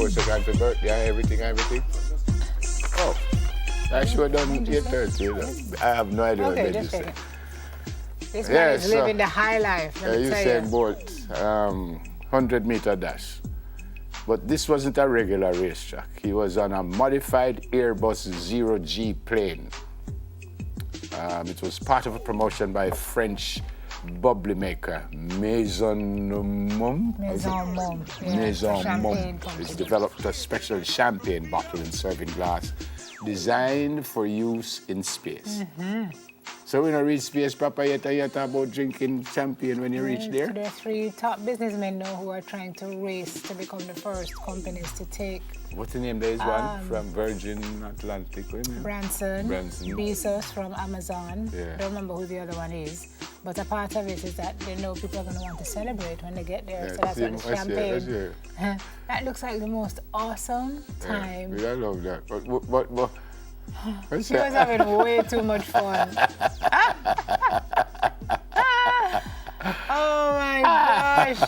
course, I got the birthday, everything. Oh, I should have done 8:30. I have no idea what Okay, they just say. take it. This man is living the high life. Let me You tell said you. Bolt, 100-meter dash. But this wasn't a regular racetrack. He was on a modified Airbus Zero-G plane. It was part of a promotion by French bubbly maker Maison Mum. Maison Mum. Yeah, Maison champagne Mum. company. It's developed a special champagne bottle and serving glass designed for use in space. So when you reach space proper yet, you talk about drinking champagne when you reach there? There are 3 top businessmen now who are trying to race to become the first companies to take What's the name? There is one from Virgin Atlantic. What name? Branson, Bezos from Amazon. Yeah. I don't remember who the other one is. But a part of it is that they know people are going to want to celebrate when they get there. Yeah, so that's what the champagne. champagne. That looks like the most awesome time. Yeah, I love that. But She was having way too much fun. Oh my gosh.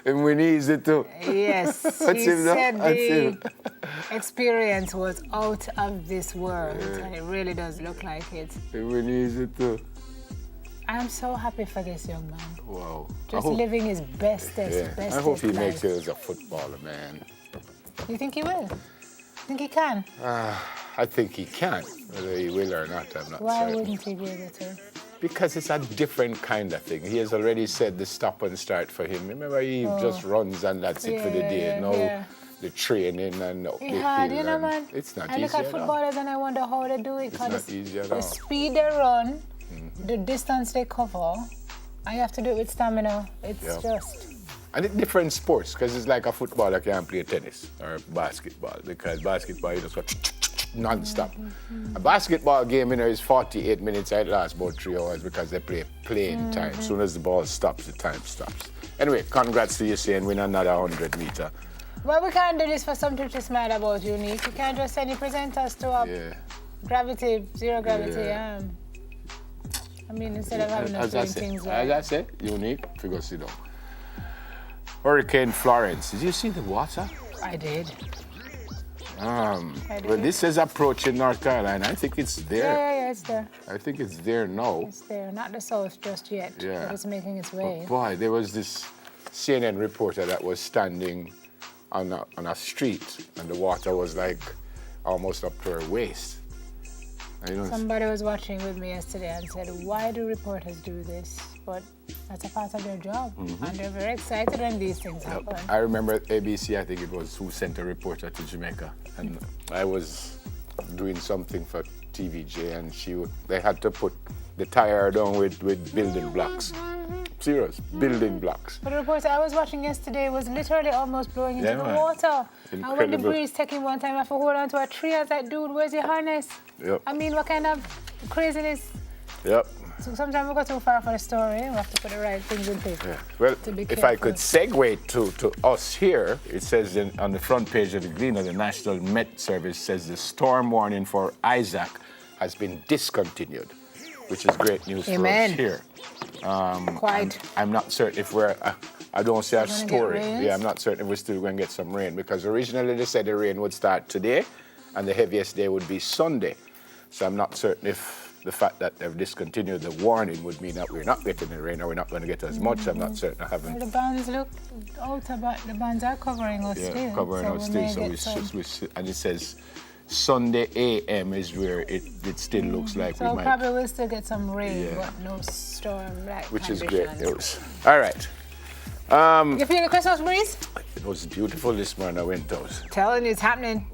And we need it too. Yes, he said the experience was out of this world, and it really does look like it. And we need it too. I'm so happy for this young man. Wow. Just living his bestest I hope he life. makes it as a footballer, man. You think he will? Think he can? I think he can. Whether he will or not, I'm not Why certain. wouldn't he be able to? Because it's a different kind of thing. He has already said the stop and start for him. Remember, he just runs and that's it for the day. The training and the hard, you know, man. It's not I easy look at at all. footballers and I wonder how they do it. It's not easy at all. The speed they run, the distance they cover, and you have to do it with stamina. It's just... And it's different sports, because it's like a footballer can't play tennis or basketball, because basketball, you just go non-stop. A basketball game, is 48 minutes, it lasts about 3 hours because they play playing time. As soon as the ball stops, the time stops. Anyway, congrats to you, saying win another 100-meter. Well, we can't do this for something to smile about, Unique. You can't just send your presenters to a gravity, zero gravity. I mean, instead of having us doing things like... As I said, Unique, figure sit down. Hurricane Florence. Did you see the water? I did. Well, this is approaching North Carolina. I think it's there. Yeah, it's there. I think it's there now. It's there. Not the south just yet. Yeah. But it's making its way. But boy, there was this CNN reporter that was standing on a street, and the water was like almost up to her waist. Somebody was watching with me yesterday and said, why do reporters do this? But that's a part of their job. And they're very excited when these things happen. I remember ABC, I think it was, who sent a reporter to Jamaica. And I was doing something for TVJ, and they had to put the tire down with building blocks. Serious, building blocks. But the reporter I was watching yesterday was literally almost blowing into the water. Incredible. And when the breeze taking one time, I have to hold on to a tree. I was like, dude, where's your harness? Yep. I mean, what kind of craziness? Yep. So sometimes we go too far for the story. We have to put the right things in place. Yeah. Well, if I could segue to us here, it says on the front page of the Gleaner, the National Met Service says the storm warning for Isaac has been discontinued, which is great news for us here. Quite. I'm not certain if I don't see a story. Yeah, I'm not certain if we're still going to get some rain, because originally they said the rain would start today and the heaviest day would be Sunday. So I'm not certain if the fact that they've discontinued the warning would mean that we're not getting the rain or we're not going to get as much. I'm not certain. I haven't. Well, the bands look out about, the bands are covering us still. Yeah, covering us still. And it says Sunday AM is where it still looks like we might. So probably we'll still get some rain, but no storm-like Which conditions. is great news. All right. You feel the Christmas breeze? It was beautiful this morning. I went out. Telling you, it's happening.